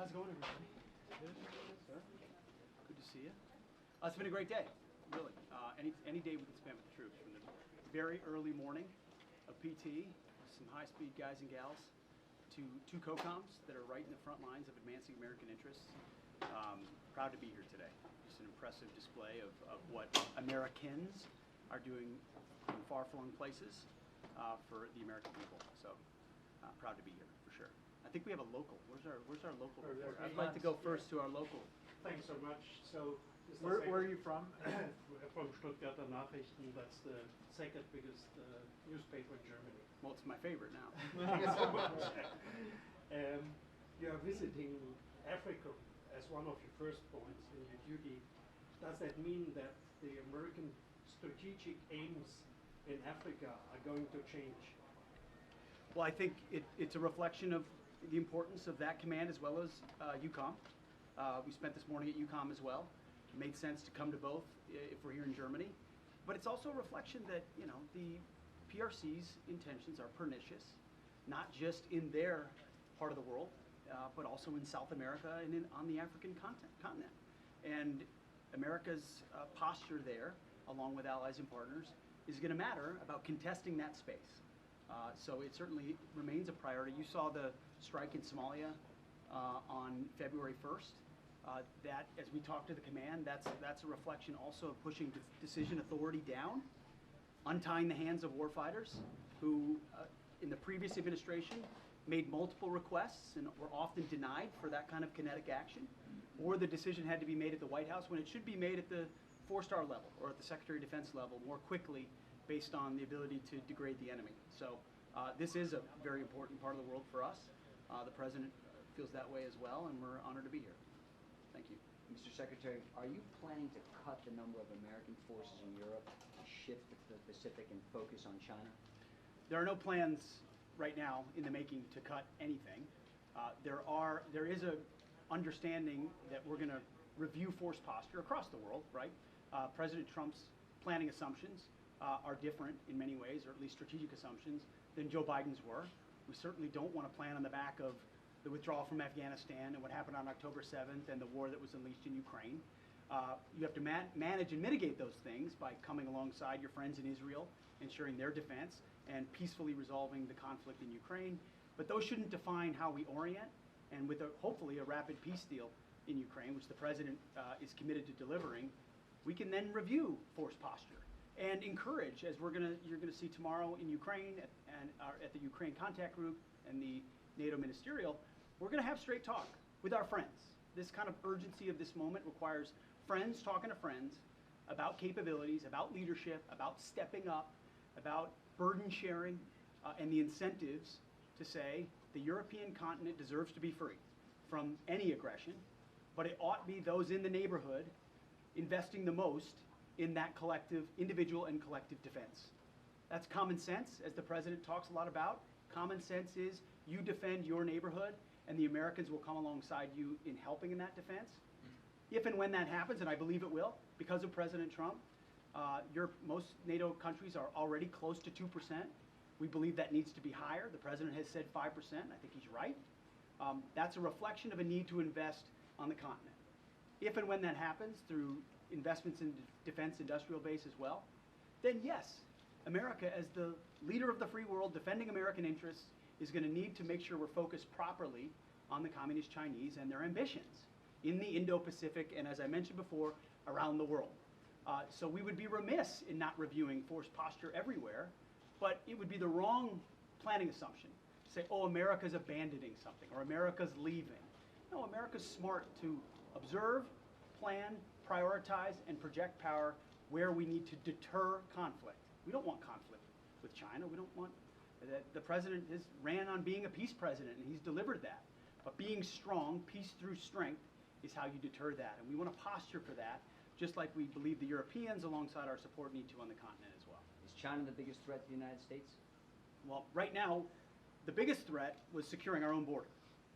How's it going, everybody? Good, sir. Good to see you. It's been a great day, really. Any day we can spend with the troops, from the very early morning of PT, some high-speed guys and gals, to two COCOMs that are right in the front lines of advancing American interests. Proud to be here today. Just an impressive display of what Americans are doing in far-flung places for the American people. So proud to be here, for sure. I think we have a local. Where's our local report? I'd like to go first to our local. Thanks so much. So, where are you from? From Stuttgarter Nachrichten. That's the second biggest newspaper in Germany. Well, it's my favorite now. Thank you so much. You are visiting Africa as one of your first points in your duty. Does that mean that the American strategic aims in Africa are going to change? Well, I think it's a reflection of the importance of that command as well as EUCOM. We spent this morning at EUCOM as well. It made sense to come to both if we're here in Germany. But it's also a reflection that, you know, the PRC's intentions are pernicious, not just in their part of the world, but also in South America and on the African continent. And America's posture there, along with allies and partners, is going to matter about contesting that space. So it certainly remains a priority. You saw the strike in Somalia on February 1st. That, as we talk to the command, that's a reflection also of pushing decision authority down, untying the hands of warfighters who, in the previous administration, made multiple requests and were often denied for that kind of kinetic action, or the decision had to be made at the White House when it should be made at the 4-star level or at the Secretary of Defense level more quickly, based on the ability to degrade the enemy. So this is a very important part of the world for us. The President feels that way as well, and we're honored to be here. Thank you. Mr. Secretary, are you planning to cut the number of American forces in Europe, to shift to the Pacific and focus on China? There are no plans right now in the making to cut anything. There is a understanding that we're going to review force posture across the world, right? President Trump's planning assumptions are different in many ways, or at least strategic assumptions, than Joe Biden's were. We certainly don't want to plan on the back of the withdrawal from Afghanistan and what happened on October 7th and the war that was unleashed in Ukraine. You have to manage and mitigate those things by coming alongside your friends in Israel, ensuring their defense, and peacefully resolving the conflict in Ukraine. But those shouldn't define how we orient, and with hopefully a rapid peace deal in Ukraine, which the President is committed to delivering, we can then review force posture and encourage, as you're going to see tomorrow in Ukraine and at the Ukraine Contact Group and the NATO Ministerial, we're going to have straight talk with our friends. This kind of urgency of this moment requires friends talking to friends about capabilities, about leadership, about stepping up, about burden sharing, and the incentives to say the European continent deserves to be free from any aggression, but it ought to be those in the neighborhood investing the most in that collective, individual and collective defense. That's common sense, as the President talks a lot about. Common sense is you defend your neighborhood, and the Americans will come alongside you in helping in that defense. If and when that happens, and I believe it will, because of President Trump, most NATO countries are already close to 2%. We believe that needs to be higher. The President has said 5%. I think he's right. That's a reflection of a need to invest on the continent. If and when that happens, through investments in defense industrial base as well, then yes, America, as the leader of the free world, defending American interests, is going to need to make sure we're focused properly on the Communist Chinese and their ambitions in the Indo-Pacific and, as I mentioned before, around the world. So we would be remiss in not reviewing force posture everywhere, but it would be the wrong planning assumption to say, oh, America's abandoning something or America's leaving. No, America's smart to observe, plan, prioritize, and project power where we need to deter conflict. We don't want conflict with China. We don't want the President has ran on being a peace president, and he's delivered that. But being strong, peace through strength, is how you deter that. And we want to posture for that, just like we believe the Europeans, alongside our support, need to on the continent as well. Is China the biggest threat to the United States? Well, right now, the biggest threat was securing our own border,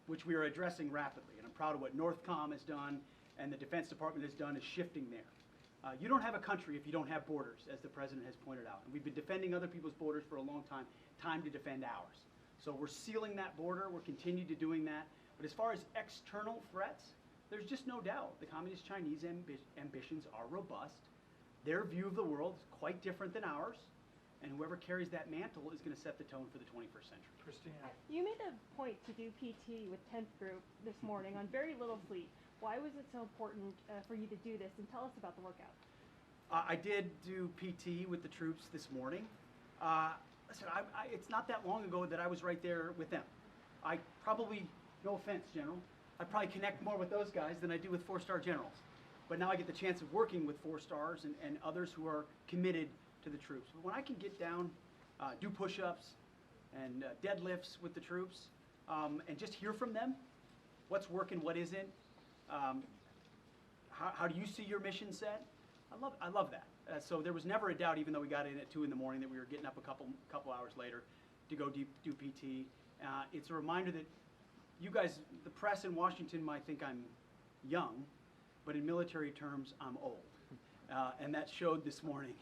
which we are addressing rapidly. And I'm proud of what NORTHCOM has done and the Defense Department has done, is shifting there. You don't have a country if you don't have borders, as the President has pointed out. And we've been defending other people's borders for a long time. Time to defend ours. So we're sealing that border. We're continuing to doing that. But as far as external threats, there's just no doubt the Communist Chinese ambitions are robust. Their view of the world is quite different than ours, and whoever carries that mantle is going to set the tone for the 21st century. Christina. You made a point to do PT with 10th Group this morning on very little sleep. Why was it so important for you to do this, and tell us about the workout? I did do PT with the troops this morning. Listen, it's not that long ago that I was right there with them. I probably, no offense, General, I probably connect more with those guys than I do with four-star generals. But now I get the chance of working with four stars and others who are committed to the troops. But when I can get down, do push-ups and deadlifts with the troops, and just hear from them, what's working, what isn't, how do you see your mission set? I love that. So there was never a doubt, even though we got in at 2 in the morning, that we were getting up a couple hours later to go do PT. It's a reminder that you guys, the press in Washington, might think I'm young, but in military terms, I'm old. And that showed this morning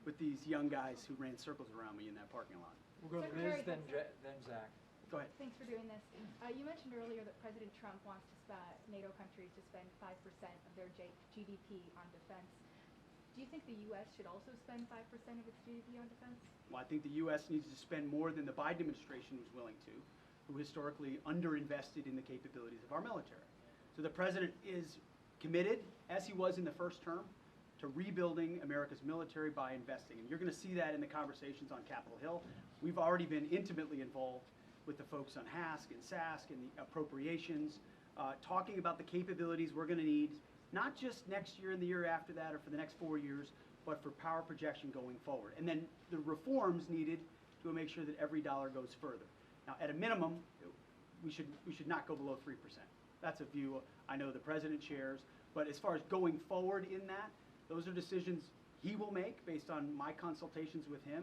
with these young guys who ran circles around me in that parking lot. We'll go to Liz, then Zach. Go ahead. Thanks for doing this. You mentioned earlier that President Trump wants NATO countries to spend 5% of their GDP on defense. Do you think the U.S. should also spend 5% of its GDP on defense? Well, I think the U.S. needs to spend more than the Biden administration was willing to, who historically underinvested in the capabilities of our military. So the president is committed, as he was in the first term, to rebuilding America's military by investing. And you're going to see that in the conversations on Capitol Hill. We've already been intimately involved with the folks on HASC and SASC and the appropriations, talking about the capabilities we're going to need, not just next year and the year after that or for the next 4 years, but for power projection going forward. And then the reforms needed to make sure that every dollar goes further. Now, at a minimum, we should not go below 3%. That's a view I know the president shares. But as far as going forward in that, those are decisions he will make based on my consultations with him.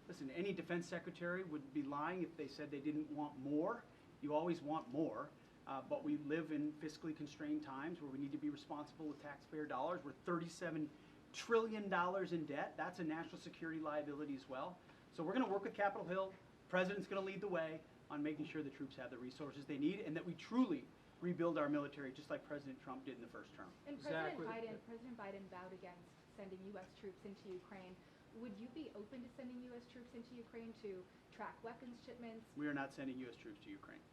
Listen, any defense secretary would be lying if they said they didn't want more. You always want more. But we live in fiscally constrained times where we need to be responsible with taxpayer dollars. We're $37 trillion in debt. That's a national security liability as well. So we're going to work with Capitol Hill. The president's going to lead the way on making sure the troops have the resources they need and that we truly rebuild our military just like President Trump did in the first term. And President Biden vowed against sending U.S. troops into Ukraine. Would you be open to sending U.S. troops into Ukraine to track weapons shipments? We are not sending U.S. troops to Ukraine.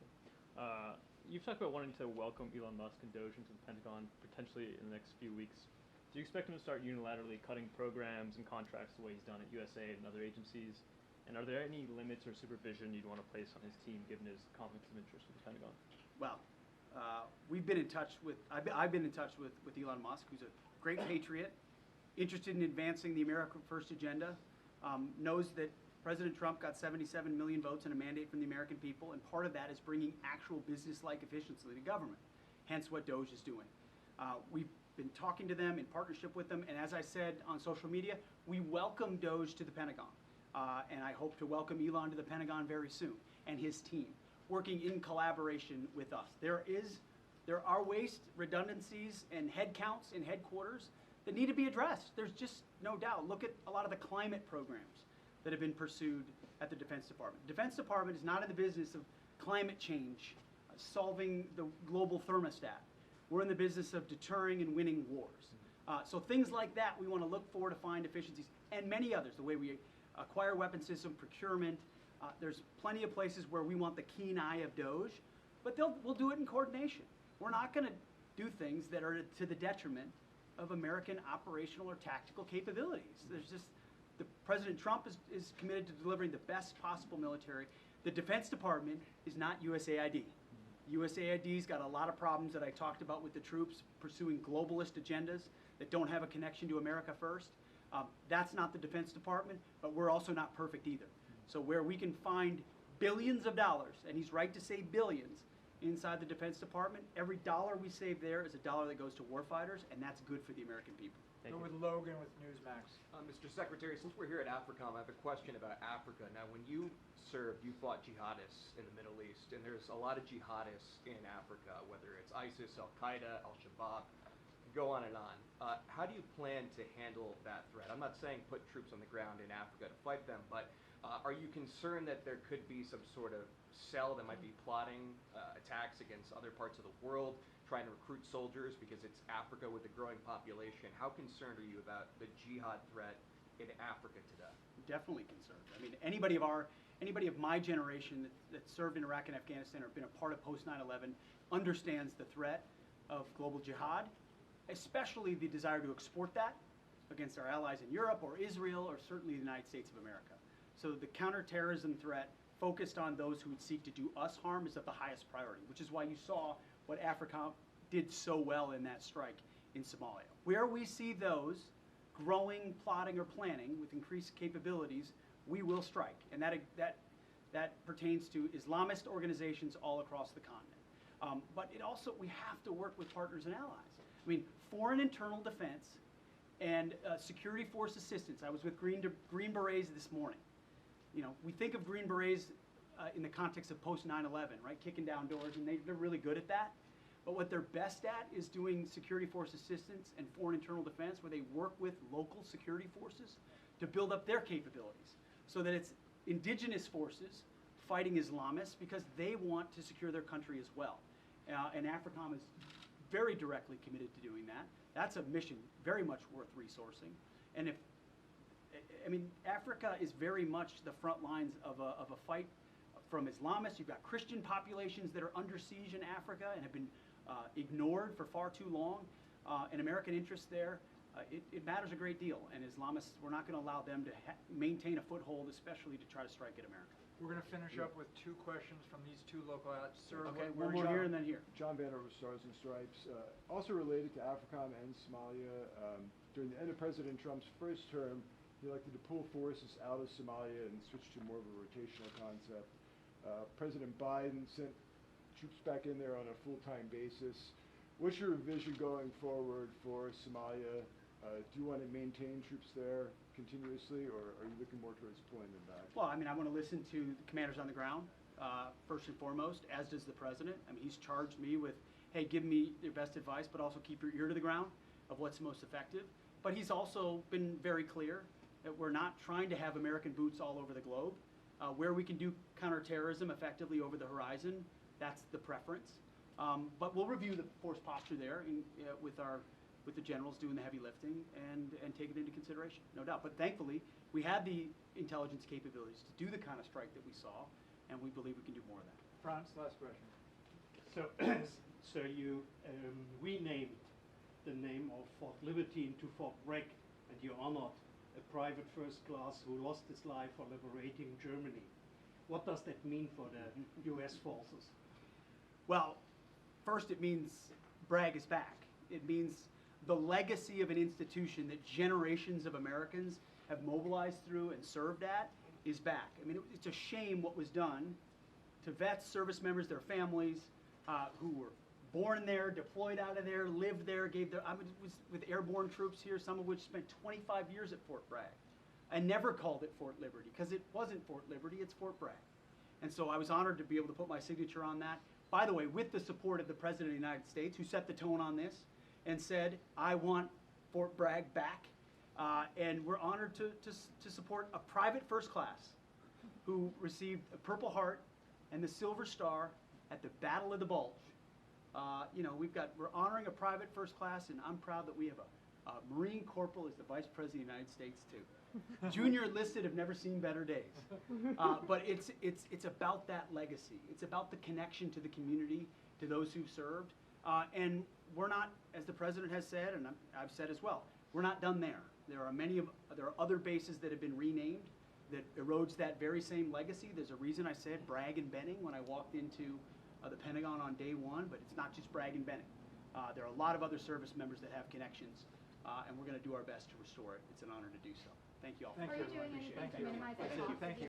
You've talked about wanting to welcome Elon Musk and Doge into the Pentagon potentially in the next few weeks. Do you expect him to start unilaterally cutting programs and contracts the way he's done at USAID and other agencies? And are there any limits or supervision you'd want to place on his team given his conflicts of interest with the Pentagon? Well, we've been in touch with, I've been in touch with Elon Musk, who's a great patriot, interested in advancing the America First agenda, knows that President Trump got 77 million votes and a mandate from the American people, and part of that is bringing actual business-like efficiency to government, hence what Doge is doing. We've been talking to them in partnership with them, and as I said on social media, we welcome Doge to the Pentagon, and I hope to welcome Elon to the Pentagon very soon, and his team, working in collaboration with us. There are waste, redundancies, and headcounts in headquarters that need to be addressed. There's just no doubt. Look at a lot of the climate programs that have been pursued at the Defense Department. The Defense Department is not in the business of climate change, solving the global thermostat. We're in the business of deterring and winning wars. So things like that we want to look for to find efficiencies, and many others, the way we acquire weapon system, procurement. There's plenty of places where we want the keen eye of Doge, but we'll do it in coordination. We're not going to do things that are to the detriment of American operational or tactical capabilities. President Trump is committed to delivering the best possible military. The Defense Department is not USAID. USAID's got a lot of problems that I talked about with the troops, pursuing globalist agendas that don't have a connection to America first. That's not the Defense Department, but we're also not perfect either. So where we can find billions of dollars, and he's right to say billions, inside the Defense Department, every dollar we save there is a dollar that goes to warfighters, and that's good for the American people. Go with Logan with Newsmax. Mr. Secretary, since we're here at AFRICOM, I have a question about Africa. Now, when you served, you fought jihadists in the Middle East, and there's a lot of jihadists in Africa, whether it's ISIS, Al-Qaeda, Al-Shabaab, go on and on. How do you plan to handle that threat? I'm not saying put troops on the ground in Africa to fight them, but Are you concerned that there could be some sort of cell that might be plotting attacks against other parts of the world, trying to recruit soldiers because it's Africa with a growing population? How concerned are you about the jihad threat in Africa today? Definitely concerned. I mean, anybody of my generation that served in Iraq and Afghanistan or been a part of post 9/11 understands the threat of global jihad, especially the desire to export that against our allies in Europe or Israel or certainly the United States of America. So the counterterrorism threat focused on those who would seek to do us harm is of the highest priority, which is why you saw what AFRICOM did so well in that strike in Somalia. Where we see those growing, plotting, or planning with increased capabilities, we will strike. And that pertains to Islamist organizations all across the continent. But it also, we have to work with partners and allies. I mean, foreign internal defense and security force assistance. I was with Green Berets this morning. You know, we think of Green Berets in the context of post 9/11, right? Kicking down doors, and they're really good at that. But what they're best at is doing security force assistance and foreign internal defense, where they work with local security forces to build up their capabilities, so that it's indigenous forces fighting Islamists because they want to secure their country as well. And AFRICOM is very directly committed to doing that. That's a mission very much worth resourcing. And Africa is very much the front lines of a fight from Islamists. You've got Christian populations that are under siege in Africa and have been ignored for far too long. And American interests there, it matters a great deal. And Islamists, we're not going to allow them to maintain a foothold, especially to try to strike at America. We're going to finish up with 2 questions from these 2 local outlets. Sir, Okay, one more here and then here. John Banner with Stars and Stripes. Also related to AFRICOM and Somalia, during the end of President Trump's first term, he elected to pull forces out of Somalia and switch to more of a rotational concept. President Biden sent troops back in there on a full-time basis. What's your vision going forward for Somalia? Do you want to maintain troops there continuously, or are you looking more towards pulling them back? Well, I mean, I want to listen to the commanders on the ground, first and foremost, as does the president. I mean, he's charged me with, hey, give me your best advice, but also keep your ear to the ground of what's most effective. But he's also been very clear that we're not trying to have American boots all over the globe. Where we can do counterterrorism effectively over the horizon, that's the preference. But we'll review the force posture there with the generals doing the heavy lifting and take it into consideration, no doubt. But thankfully, we had the intelligence capabilities to do the kind of strike that we saw, and we believe we can do more of that. Franz, last question. So you renamed the name of Fort Liberty into Fort Bragg, and you honored a private first class who lost his life for liberating Germany. What does that mean for the U.S. forces? Well, first it means Bragg is back. It means the legacy of an institution that generations of Americans have mobilized through and served at is back. I mean, it's a shame what was done to vets, service members, their families, who were born there, deployed out of there, lived there, I was with airborne troops here, some of which spent 25 years at Fort Bragg. I never called it Fort Liberty, because it wasn't Fort Liberty, it's Fort Bragg. And so I was honored to be able to put my signature on that. By the way, with the support of the President of the United States, who set the tone on this and said, I want Fort Bragg back. And we're honored to support a private first class who received a Purple Heart and the Silver Star at the Battle of the Bulge. We're honoring a private first class, and I'm proud that we have a Marine Corporal as the Vice President of the United States too. Junior enlisted have never seen better days. But it's about that legacy. It's about the connection to the community, to those who've served. And we're not, as the President has said, and I've said as well, we're not done there. There are other bases that have been renamed that erodes that very same legacy. There's a reason I said Bragg and Benning when I walked into the Pentagon on day one, but it's not just Bragg and Benning. There are a lot of other service members that have connections, and we're going to do our best to restore it. It's an honor to do so. Thank you all. Thank Are you, you doing everyone. anything Appreciate it. to minimize the Thank you. cost? Thank you.